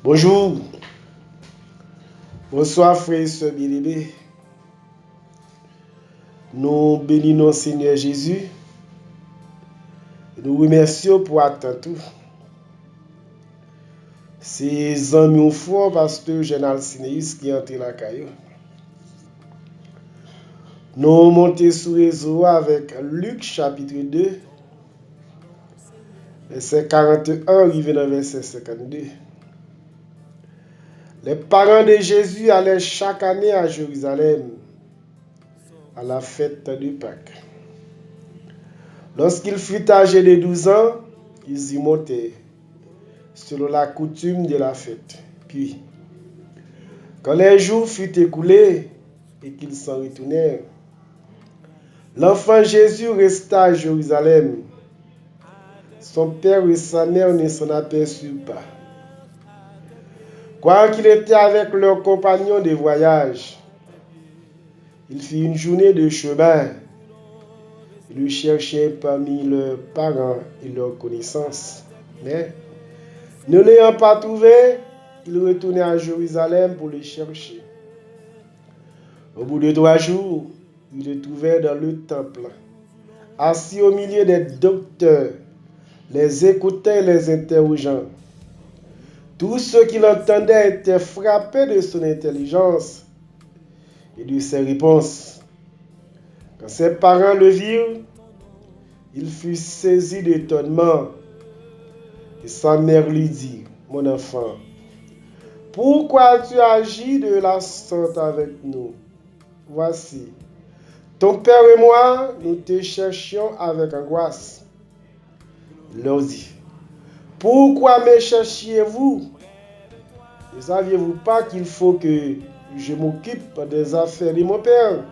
Bonjour, bonsoir frères et sœurs bien-aimés. Nous bénissons Seigneur Jésus. Nous remercions pour attendre tout. C'est amis forts pasteur Général Sinéus qui est entré la caillou. Nous montons sur le réseau avec Luc chapitre 2, verset 41, arrivé dans verset 52. Les parents de Jésus allaient chaque année à Jérusalem à la fête de Pâques. Lorsqu'il fut âgé de 12 ans, ils y montaient, selon la coutume de la fête. Puis, quand les jours furent écoulés et qu'ils s'en retournèrent, l'enfant Jésus resta à Jérusalem. Son père et sa mère ne s'en aperçurent pas. Quoiqu'il était avec leurs compagnons de voyage, il fit une journée de chemin. Ils le cherchaient parmi leurs parents et leurs connaissances. Mais, ne l'ayant pas trouvé, il retournait à Jérusalem pour le chercher. Au bout de 3 jours, il le trouvait dans le temple, assis au milieu des docteurs, les écoutant et les interrogeant. Tous ceux qui l'entendaient étaient frappés de son intelligence et de ses réponses. Quand ses parents le virent, il fut saisi d'étonnement. Et sa mère lui dit, « Mon enfant, pourquoi tu agis de la sorte avec nous? Voici, ton père et moi, nous te cherchions avec angoisse. » Il leur dit, « Pourquoi me cherchiez-vous? Ne saviez-vous pas qu'il faut que je m'occupe des affaires de mon père? »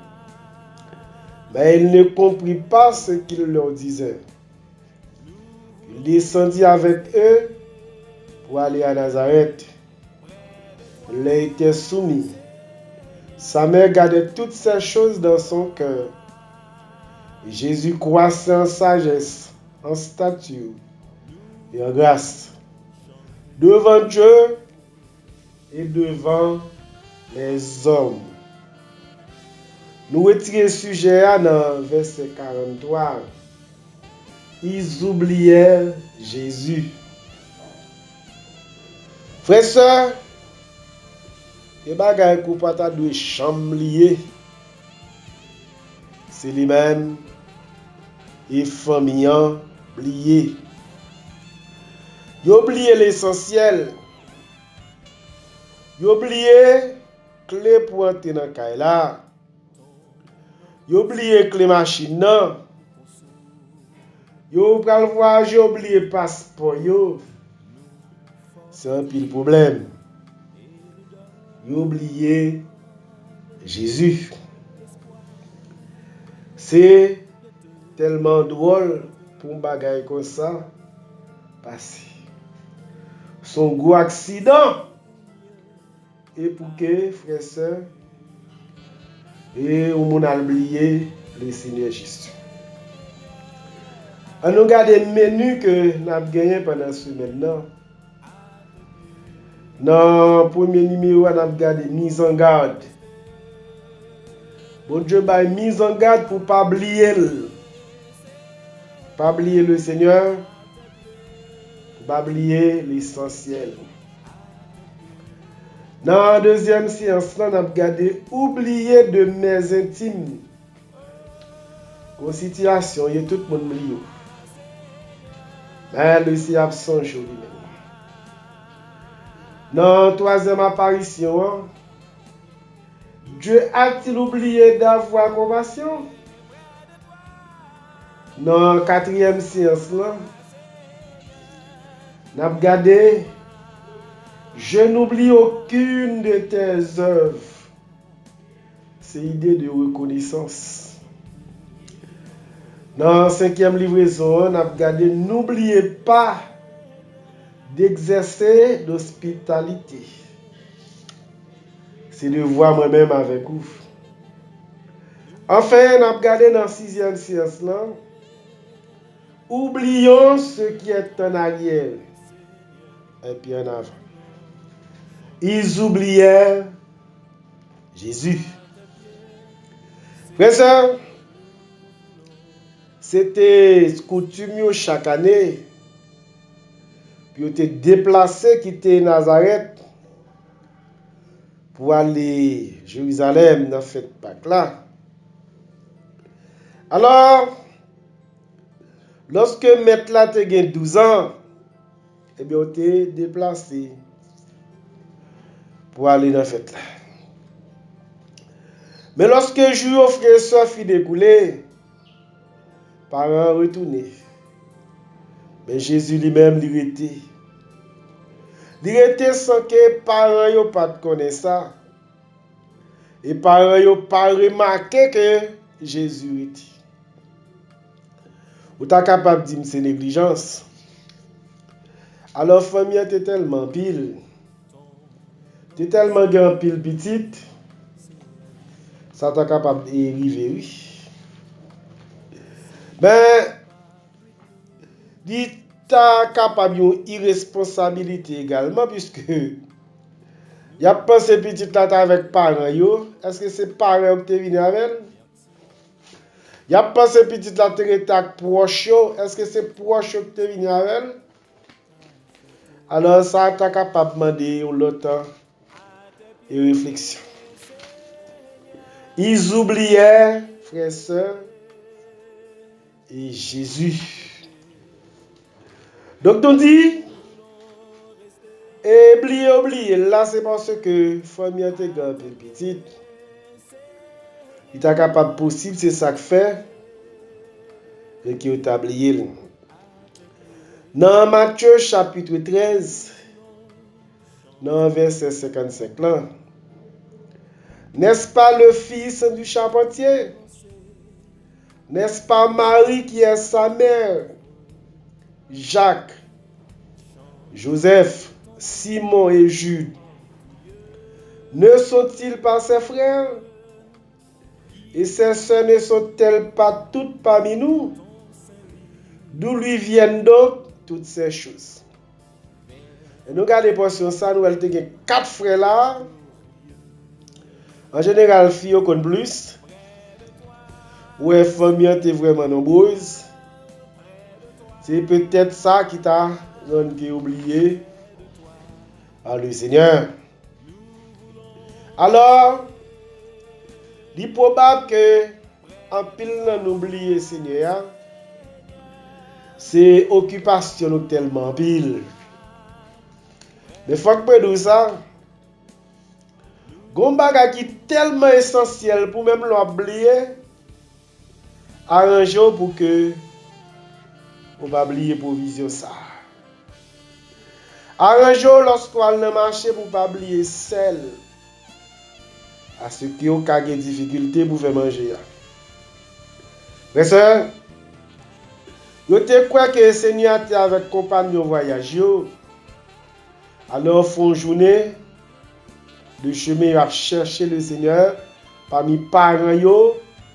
Mais il ne comprit pas ce qu'il leur disait. Il descendit avec eux pour aller à Nazareth. Il leur était soumis. Sa mère gardait toutes ces choses dans son cœur. Et Jésus croissait en sagesse, en stature et en grâce, devant Dieu et devant les hommes. Nous retirons le sujet dans verset 43. Ils oubliaient Jésus. Frères et sœurs, les bagages qu'on peut pas de chambre liée, c'est lui-même et famille oublié. Ils oublié l'essentiel. Ils oublié clé pour entrer dans la là. Ils oublié clé machine non. Yo pral voyager oublié passeport yo. C'est un pile problème. Yo oublié Jésus. C'est tellement drôle pour un bagage comme ça passer. Son gros accident. Et pour que frères et sœurs et on a oublié le Seigneur Jésus. On nous regarde le menu que nous avons gagné pendant ce semaine. Dans le premier numéro, on a regardé mise en garde. Bon Dieu a mise en garde pour ne pas oublier. Pas oublier le Seigneur. Pour ne pas oublier l'essentiel. Dans la deuxième séance, on a regardé oublier de mes intimes. Une situation, il y a tout le monde oublié. Mais le Seigneur est absent aujourd'hui. Dans la troisième apparition, Dieu a-t-il oublié d'avoir compassion? Dans la quatrième séance, on a regardé, je n'oublie aucune de tes œuvres. C'est l'idée de reconnaissance. Dans la cinquième livraison, on a regardé, n'oubliez pas d'exercer l'hospitalité. C'est de voir moi-même avec vous. Enfin, on a regardé dans la sixième séance, oublions ce qui est en arrière et puis en avant. Ils oubliaient Jésus. Frères et sœurs, c'était coutume chaque année. Puis ils étaient déplacés, quitter Nazareth pour aller à Jérusalem dans cette Pâques là. Alors, lorsque maître là a 12 ans, eh bien, on était déplacé pour aller dans cette fête là. Mais lorsque le jour frère et soeur fit découler, parents retournaient. Mais Jésus lui-même lui était. Il était sans que parents n'aient pas connaît ça. Et parents n'aient pas remarqué que Jésus était. Ou t'es capable de dire que c'est négligence. Alors, la famille était tellement pile. T'es tellement grand pile petite. Ça t'es capable d'arriver, oui. Ben, dit t'es capable d'une irresponsabilité également, puisque y a pensé petit là avec parents yo. Est-ce que c'est parents qui venu avec elle? Y a pensé petit là avec proche yo. Est-ce que c'est proche qui venu avec elle? Alors ça t'es capable de demander l'autre temps et réflexion. Ils oubliaient, frères et sœurs, et Jésus. Donc on dit, et oublier, là c'est parce que la famille était grande et petite. Il est capable possible, c'est ça que fait, et qui est oublié. Dans Matthieu chapitre 13, dans verset 55 là, n'est-ce pas le fils du charpentier? N'est-ce pas Marie qui est sa mère? Jacques, Joseph, Simon et Jude, ne sont-ils pas ses frères? Et ses sœurs ne sont-elles pas toutes parmi nous? D'où lui viennent donc toutes ces choses? Et nous regardons pour ça, nous avons 4 frères là. En général, filles qu'on plus. Ou les familles étaient vraiment nombreuses. C'est peut-être ça qui t'a oublié par le Seigneur. Alors, il est probable que en pile nous oublier le Seigneur, c'est occupation tellement pile. Mais il faut que nous ça. Gombaga qui est tellement essentiel pour même l'oublier, arranger pour que on va oublier provision ça. Arranger lorsqu'on va dans le marché pour pas oublier sel. À ceux qui ont des difficultés pour faire manger. Frères et sœurs, vous te croyez que le Seigneur était avec compagnon voyage. Alors, font journée de chemin à chercher le Seigneur parmi parents,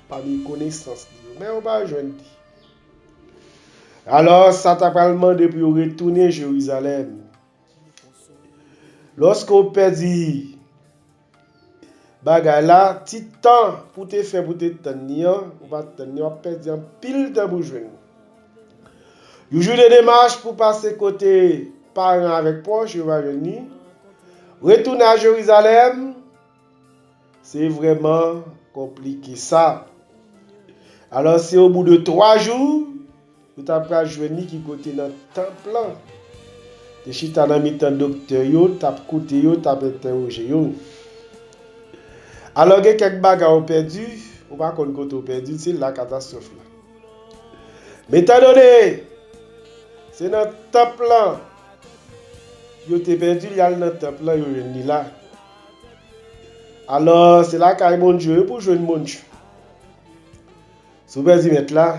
parmi connaissances. Mais on va joindre. Alors, ça t'a pas demandé pour retourner à Jérusalem. Lorsqu'on perdit bagay là, petit temps pour te faire pour te tenir, on va tenir, on perd un pile de bourgeois. Le jour de démarche pour passer côté parents avec proche, je vais venir. Retourner à Jérusalem, c'est vraiment compliqué ça. Alors c'est au bout de 3 jours, vous t'as joindre qui côté dans le temple là. Te chita dans mi-temps docteur yo, t'as côté yo, t'as interrogé yo. Alors il y a quelques bagages ont perdu, on va qu'on côté perdu, c'est la catastrophe là. Mais étant donné, c'est dans le temple là. Yo te perdu, il y a dans le temple là, yo venu là. Alors c'est là qu'il y a bon Dieu pour jouer mon Dieu. Souvent y mettre là.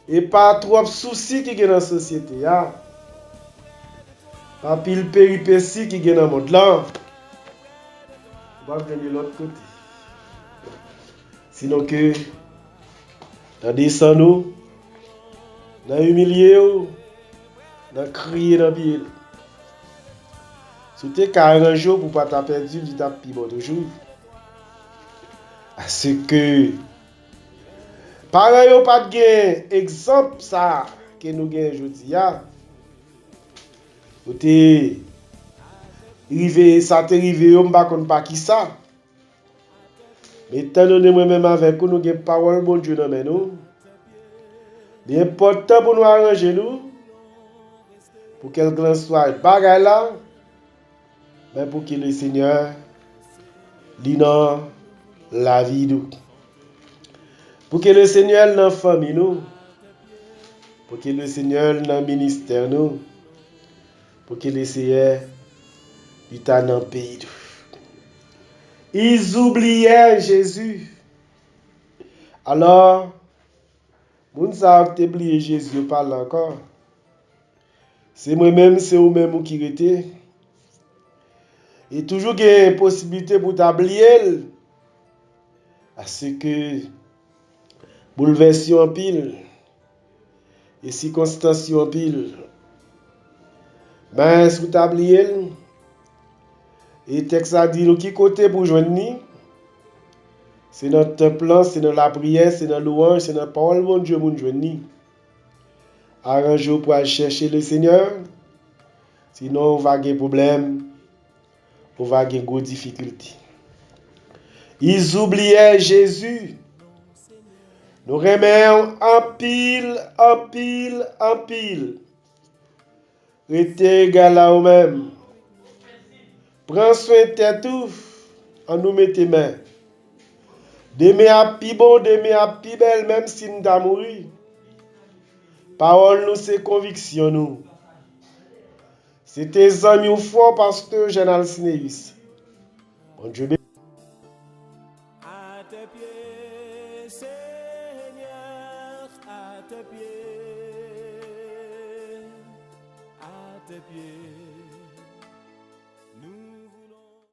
Et pas trop de soucis qui sont dans la société. Pas pile péripéties qui sont dans le monde là. On va venir de l'autre côté. Sinon que, dans descend nous, dans humilier, dans crier dans le pied. Si tu es 40 jours pour pas t'as perdu, tu t'as pis bon toujours. Parce que, parents yo pas de gain, exemple ça, que nous gagnons aujourd'hui. Ou te, rive, ça te rive, yo m'pa kon pas qui ça. Mais tant donné moi-même avec nous, avons parole bon Dieu dans nous. Il est important pour nous arranger nous. Pour quel grand soit bagay là. Mais pour que le Seigneur lit dans la vie nous. Pour que le Seigneur dans la famille nous. Pour que le Seigneur dans le ministère nous. Pour que le Seigneur lit dans le pays nous. Ils oubliaient Jésus. Alors, moun sa ont oublié Jésus parle encore. C'est moi-même, c'est vous-même qui rete. Et toujours il y a une possibilité pour t'oublier. Parce que bouleversation en pile. Et circonstances en pile. Mais si vous t'oubliez, et le texte a dit qui côté pour joindre ni. C'est notre plan, c'est dans la prière, c'est dans la louange, c'est dans la parole de Dieu pour nous joindre. Arrangez pour aller chercher le Seigneur. Sinon, on va avoir des problèmes. On va avoir des difficultés. Ils oubliaient Jésus. Nous remettons en pile, en pile, en pile. Restez égal à vous-même. Prends soin de tête en nous mettant main. Demain à pi bon, demain à pi belle, même si nous avons mouru. Parole nous, c'est conviction nous. C'est tes amis forts, pasteur Général Sinéus. Bon Dieu béni. À tes pieds, Seigneur, à tes pieds, à tes pieds.